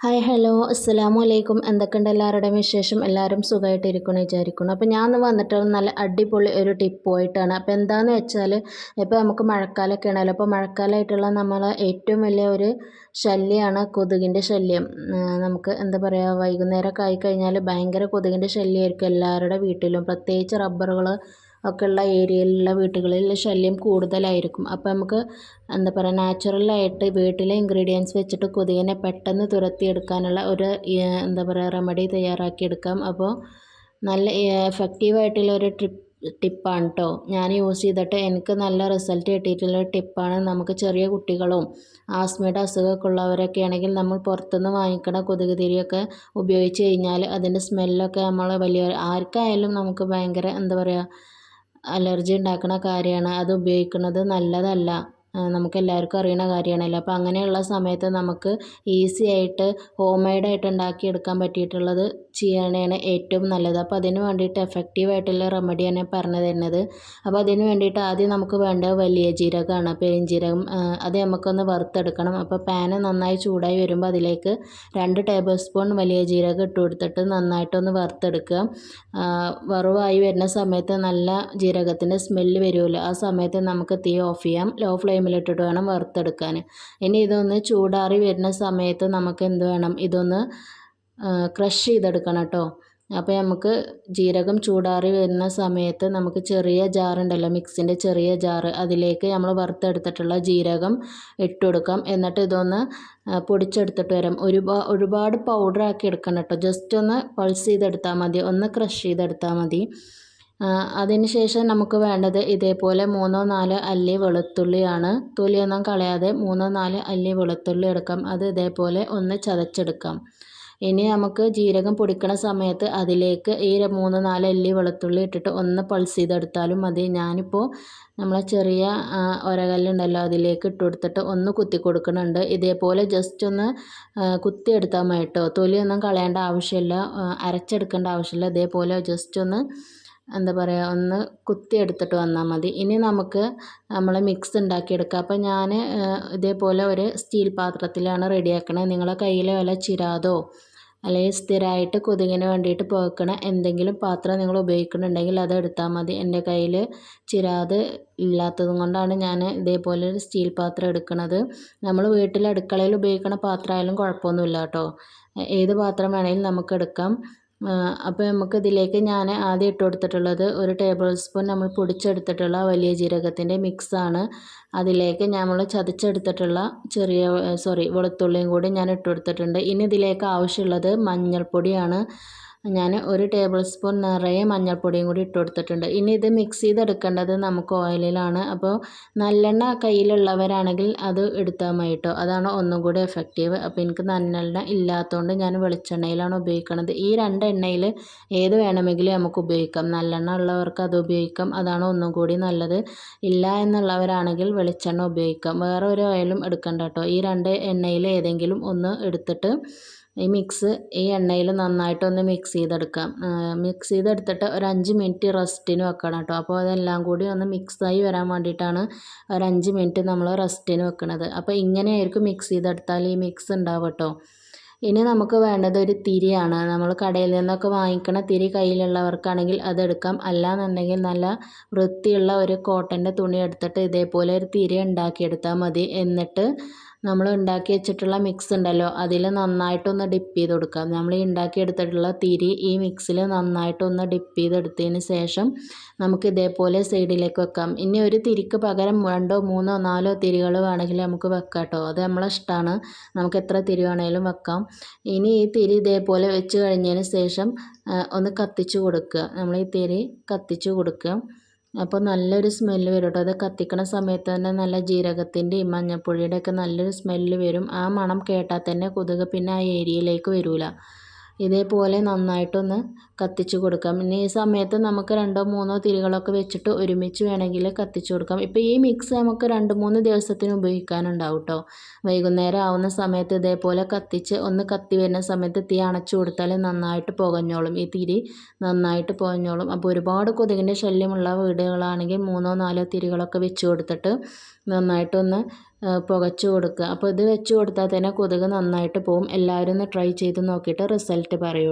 Hi hello അസ്സലാമു അലൈക്കും. എന്തൊക്കെയുണ്ട് എല്ലാവരുടെയും വിശേഷം? എല്ലാവരും സുഖമായിട്ടിരിക്കുന്നു വിചാരിക്കുന്നു. അപ്പോൾ ഞാൻ ഇന്ന് വന്നിട്ടുള്ളത് നല്ല അടിപൊളി ഒരു ടിപ്പുമായിട്ടാണ്. അപ്പോൾ എന്താണെന്ന് വെച്ചാൽ ഇപ്പോൾ നമുക്ക് മഴക്കാലമൊക്കെ ആണല്ലോ. അപ്പോൾ മഴക്കാലമായിട്ടുള്ള നമ്മളെ ഏറ്റവും വലിയ ഒരു ശല്യമാണ് കൊതുകിൻ്റെ ശല്യം. നമുക്ക് എന്താ പറയുക, വൈകുന്നേരമൊക്കെ ആയിക്കഴിഞ്ഞാൽ ഭയങ്കര കൊതുകിൻ്റെ ശല്യമായിരിക്കും എല്ലാവരുടെ വീട്ടിലും. പ്രത്യേകിച്ച് റബ്ബറുകൾ ഒക്കെ ഉള്ള ഏരിയയിലുള്ള വീടുകളിൽ ശല്യം കൂടുതലായിരിക്കും. അപ്പോൾ നമുക്ക് എന്താ പറയുക, നാച്ചുറലായിട്ട് വീട്ടിലെ ഇൻഗ്രീഡിയൻസ് വെച്ചിട്ട് കൊതുകിനെ പെട്ടെന്ന് തുരത്തിയെടുക്കാനുള്ള ഒരു എന്താ പറയുക റെമഡി തയ്യാറാക്കിയെടുക്കാം. അപ്പോൾ നല്ല എഫക്റ്റീവായിട്ടുള്ള ഒരു ടിപ്പാണ് കേട്ടോ. ഞാൻ യൂസ് ചെയ്തിട്ട് എനിക്ക് നല്ല റിസൾട്ട് കിട്ടിയിട്ടുള്ള ടിപ്പാണ്. നമുക്ക് ചെറിയ കുട്ടികളും ആസ്മയുടെ അസുഖമൊക്കെ ഉള്ളവരൊക്കെ ആണെങ്കിൽ നമ്മൾ പുറത്തുനിന്ന് വാങ്ങിക്കണ കൊതുക് തിരിയൊക്കെ ഉപയോഗിച്ച് കഴിഞ്ഞാൽ അതിൻ്റെ സ്മെല്ലൊക്കെ നമ്മൾ വലിയ ആർക്കായാലും നമുക്ക് ഭയങ്കര എന്താ പറയുക അലർജി ഉണ്ടാക്കുന്ന കാര്യമാണ്. അത് ഉപയോഗിക്കുന്നത് നല്ലതല്ല. നമുക്കെല്ലാവർക്കും അറിയുന്ന കാര്യമാണല്ലോ. അപ്പോൾ അങ്ങനെയുള്ള സമയത്ത് നമുക്ക് ഈസി ആയിട്ട് ഹോം മെയ്ഡായിട്ട് ഉണ്ടാക്കിയെടുക്കാൻ പറ്റിയിട്ടുള്ളത് ചെയ്യണതാണ് ഏറ്റവും നല്ലത്. അപ്പോൾ അതിന് വേണ്ടിയിട്ട് എഫക്റ്റീവായിട്ടുള്ള റെമഡിയാണ് ഞാൻ പറഞ്ഞു തരുന്നത്. അപ്പോൾ അതിന് വേണ്ടിയിട്ട് ആദ്യം നമുക്ക് വേണ്ടത് വലിയ ജീരകമാണ്, പെരുംജീരകം. അത് നമുക്കൊന്ന് വറുത്തെടുക്കണം. അപ്പോൾ പാന് നന്നായി ചൂടായി വരുമ്പോൾ അതിലേക്ക് 2 ടേബിൾ സ്പൂൺ വലിയ ജീരകം ഇട്ട് കൊടുത്തിട്ട് നന്നായിട്ടൊന്ന് വറുത്തെടുക്കുക. വറവായി വരുന്ന സമയത്ത് നല്ല ജീരകത്തിൻ്റെ സ്മെല്ല് വരുമല്ലോ, ആ സമയത്ത് നമുക്ക് തീ ഓഫ് ചെയ്യാം. ലോ ഫ്ലെയിമിലിട്ടിട്ട് വേണം വറുത്തെടുക്കാൻ. ഇനി ഇതൊന്ന് ചൂടാറി വരുന്ന സമയത്ത് നമുക്ക് എന്ത് വേണം, ഇതൊന്ന് ക്രഷ് ചെയ്തെടുക്കണം കേട്ടോ. അപ്പോൾ നമുക്ക് ജീരകം ചൂടാറി വരുന്ന സമയത്ത് നമുക്ക് ചെറിയ ജാറുണ്ടല്ലോ, മിക്സിൻ്റെ ചെറിയ ജാറ്, അതിലേക്ക് നമ്മൾ വറുത്തെടുത്തിട്ടുള്ള ജീരകം ഇട്ട് കൊടുക്കാം. എന്നിട്ട് ഇതൊന്ന് പൊടിച്ചെടുത്തിട്ട് വരാം. ഒരുപാട് പൗഡറാക്കി എടുക്കണം കേട്ടോ. ജസ്റ്റ് ഒന്ന് പൾസ് ചെയ്തെടുത്താൽ മതി, ഒന്ന് ക്രഷ് ചെയ്തെടുത്താൽ മതി. അതിന് ശേഷം നമുക്ക് വേണ്ടത് ഇതേപോലെ 3-4 അല്ലി വെളുത്തുള്ളിയാണ്. തൊലിയൊന്നും കളയാതെ 3-4 അല്ലി വെളുത്തുള്ളി എടുക്കാം. അത് ഇതേപോലെ ഒന്ന് ചതച്ചെടുക്കാം. ഇനി നമുക്ക് ജീരകം പൊടിക്കണ സമയത്ത് അതിലേക്ക് ഈ 3-4 അല്ലി വെളുത്തുള്ളി ഇട്ടിട്ട് ഒന്ന് പൾസ് ചെയ്തെടുത്താലും മതി. ഞാനിപ്പോൾ നമ്മളെ ചെറിയ ഒരകല്ലുണ്ടല്ലോ അതിലേക്ക് ഇട്ട് കൊടുത്തിട്ട് ഒന്ന് കുത്തി കൊടുക്കുന്നുണ്ട്. ഇതേപോലെ ജസ്റ്റ് ഒന്ന് കുത്തിയെടുത്താൽ മതി കേട്ടോ. തൊലിയൊന്നും കളയേണ്ട ആവശ്യമില്ല, അരച്ചെടുക്കേണ്ട ആവശ്യമില്ല. ഇതേപോലെ ജസ്റ്റ് ഒന്ന് എന്താ പറയുക, ഒന്ന് കുത്തിയെടുത്തിട്ട് വന്നാൽ മതി. ഇനി നമുക്ക് നമ്മൾ മിക്സ് ഉണ്ടാക്കിയെടുക്കാം. അപ്പോൾ ഞാൻ ഇതേപോലെ ഒരു സ്റ്റീൽ പാത്രത്തിലാണ് റെഡിയാക്കണത്. നിങ്ങളെ കയ്യിൽ വല്ല ചിരാതോ അല്ലെങ്കിൽ സ്ഥിരമായിട്ട് കൊതുകിന് വേണ്ടിയിട്ട് പുകക്കണ എന്തെങ്കിലും പാത്രം നിങ്ങൾ ഉപയോഗിക്കുന്നുണ്ടെങ്കിൽ അത് എടുത്താൽ മതി. എൻ്റെ കയ്യിൽ ചിരാത് ഇല്ലാത്തതും കൊണ്ടാണ് ഞാൻ ഇതേപോലെ ഒരു സ്റ്റീൽ പാത്രം എടുക്കുന്നത്. നമ്മൾ വീട്ടിൽ അടുക്കളയിൽ ഉപയോഗിക്കുന്ന പാത്രമായാലും കുഴപ്പമൊന്നുമില്ല കേട്ടോ. ഏത് പാത്രം വേണമെങ്കിലും നമുക്ക് എടുക്കാം. അപ്പോൾ നമുക്ക് ഇതിലേക്ക് ഞാൻ ആദ്യം ഇട്ട് കൊടുത്തിട്ടുള്ളത് 1 ടേബിൾ സ്പൂൺ നമ്മൾ പൊടിച്ചെടുത്തിട്ടുള്ള വലിയ ജീരകത്തിൻ്റെ മിക്സാണ്. അതിലേക്ക് നമ്മൾ ചതച്ചെടുത്തിട്ടുള്ള വെളുത്തുള്ളിയും കൂടി ഞാൻ ഇട്ട് കൊടുത്തിട്ടുണ്ട്. ഇനി ഇതിലേക്ക് ആവശ്യമുള്ളത് മഞ്ഞൾപ്പൊടിയാണ്. ഞാൻ 1 ടേബിൾ സ്പൂൺ നിറയെ മഞ്ഞൾപ്പൊടിയും കൂടി ഇട്ട് കൊടുത്തിട്ടുണ്ട്. ഇനി ഇത് മിക്സ് ചെയ്തെടുക്കേണ്ടത് നമുക്ക് ഓയിലിലാണ്. അപ്പോൾ നല്ലെണ്ണ കയ്യിലുള്ളവരാണെങ്കിൽ അത് എടുത്താൽ മതി കേട്ടോ. അതാണ് ഒന്നും കൂടി എഫക്റ്റീവ്. അപ്പോൾ എനിക്ക് നല്ലെണ്ണ ഇല്ലാത്തതുകൊണ്ട് ഞാൻ വെളിച്ചെണ്ണയിലാണ് ഉപയോഗിക്കുന്നത്. ഈ 2 എണ്ണയിൽ ഏത് വേണമെങ്കിലും നമുക്ക് ഉപയോഗിക്കാം. നല്ലെണ്ണ ഉള്ളവർക്ക് അത് ഉപയോഗിക്കാം, അതാണ് ഒന്നും കൂടി നല്ലത്. ഇല്ല എന്നുള്ളവരാണെങ്കിൽ വെളിച്ചെണ്ണ ഉപയോഗിക്കാം. വേറെ ഒരു ഓയിലും എടുക്കണ്ട കേട്ടോ. ഈ 2 എണ്ണയിൽ ഏതെങ്കിലും ഒന്ന് എടുത്തിട്ട് ഈ മിക്സ് ഈ എണ്ണയിൽ നന്നായിട്ടൊന്ന് മിക്സ് ചെയ്തെടുക്കാം. മിക്സ് ചെയ്തെടുത്തിട്ട് ഒരു 5 മിനിറ്റ് റെസ്റ്റിന് വെക്കണം കേട്ടോ. അപ്പോൾ അതെല്ലാം കൂടി ഒന്ന് മിക്സായി വരാൻ വേണ്ടിയിട്ടാണ് ഒരു 5 മിനിറ്റ് നമ്മൾ റെസ്റ്റിന് വെക്കുന്നത്. അപ്പോൾ ഇങ്ങനെയായിരിക്കും മിക്സ് ചെയ്തെടുത്താൽ ഈ മിക്സ് ഉണ്ടാവും കേട്ടോ. ഇനി നമുക്ക് വേണ്ടത് ഒരു തിരിയാണ്. നമ്മൾ കടയിൽ നിന്നൊക്കെ വാങ്ങിക്കണ തിരി കയ്യിലുള്ളവർക്കാണെങ്കിൽ അതെടുക്കാം. അല്ലാന്നുണ്ടെങ്കിൽ നല്ല വൃത്തിയുള്ള ഒരു കോട്ടൻ്റെ തുണി എടുത്തിട്ട് ഇതേപോലെ ഒരു തിരി ഉണ്ടാക്കിയെടുത്താൽ മതി. എന്നിട്ട് നമ്മൾ ഉണ്ടാക്കി വെച്ചിട്ടുള്ള മിക്സ് ഉണ്ടല്ലോ അതിൽ നന്നായിട്ടൊന്ന് ഡിപ്പ് ചെയ്ത് കൊടുക്കാം. നമ്മൾ ഈ ഉണ്ടാക്കിയെടുത്തിട്ടുള്ള തിരി ഈ മിക്സിൽ നന്നായിട്ടൊന്ന് ഡിപ്പ് ചെയ്തെടുത്തതിന് ശേഷം നമുക്ക് ഇതേപോലെ സൈഡിലേക്ക് വെക്കാം. ഇനി ഒരു തിരിക്ക് പകരം 2, 3, 4 തിരികൾ വേണമെങ്കിൽ നമുക്ക് വെക്കാം കേട്ടോ. അത് നമ്മളെ ഇഷ്ടമാണ്, നമുക്ക് എത്ര തിരി വേണമെങ്കിലും വെക്കാം. ഇനി ഈ തിരി ഇതേപോലെ വെച്ച് കഴിഞ്ഞതിന് ശേഷം ഒന്ന് കത്തിച്ച് കൊടുക്കുക. നമ്മൾ ഈ തിരി കത്തിച്ച് കൊടുക്കുക. അപ്പോൾ നല്ലൊരു സ്മെല്ല് വരും കേട്ടോ. അത് കത്തിക്കണ സമയത്ത് തന്നെ നല്ല ജീരകത്തിൻ്റെയും മഞ്ഞൾപ്പൊടിയുടെയൊക്കെ നല്ലൊരു സ്മെല്ല് വരും. ആ മണം കേട്ടാൽ തന്നെ കൊതുക് പിന്നെ ആ ഏരിയയിലേക്ക് വരില്ല. ഇതേപോലെ നന്നായിട്ടൊന്ന് കത്തിച്ച് കൊടുക്കാം. ഇനി ഈ സമയത്ത് നമുക്ക് 2-3 തിരികളൊക്കെ വെച്ചിട്ട് ഒരുമിച്ച് വേണമെങ്കിൽ കത്തിച്ച് കൊടുക്കാം. ഇപ്പോൾ ഈ മിക്സ് നമുക്ക് 2-3 ദിവസത്തിന് ഉപയോഗിക്കാനുണ്ടാവും കേട്ടോ. വൈകുന്നേരം ആവുന്ന സമയത്ത് ഇതേപോലെ കത്തിച്ച് ഒന്ന് കത്തി വരുന്ന സമയത്ത് തീ അണച്ചു കൊടുത്താൽ നന്നായിട്ട് പുകഞ്ഞോളും. ഈ തിരി നന്നായിട്ട് പുകഞ്ഞോളും. അപ്പോൾ ഒരുപാട് കൊതുകിൻ്റെ ശല്യമുള്ള വീടുകളാണെങ്കിൽ 3-4 തിരികളൊക്കെ വെച്ച് കൊടുത്തിട്ട് നന്നായിട്ടൊന്ന് പുകച്ചു കൊടുക്കുക. അപ്പോൾ ഇത് വെച്ച് കൊടുത്താൽ തന്നെ കൊതുക് നന്നായിട്ട് പോവും. എല്ലാവരും ഒന്ന് ട്രൈ ചെയ്ത് നോക്കിയിട്ട് റിസൾട്ട് പറയൂ.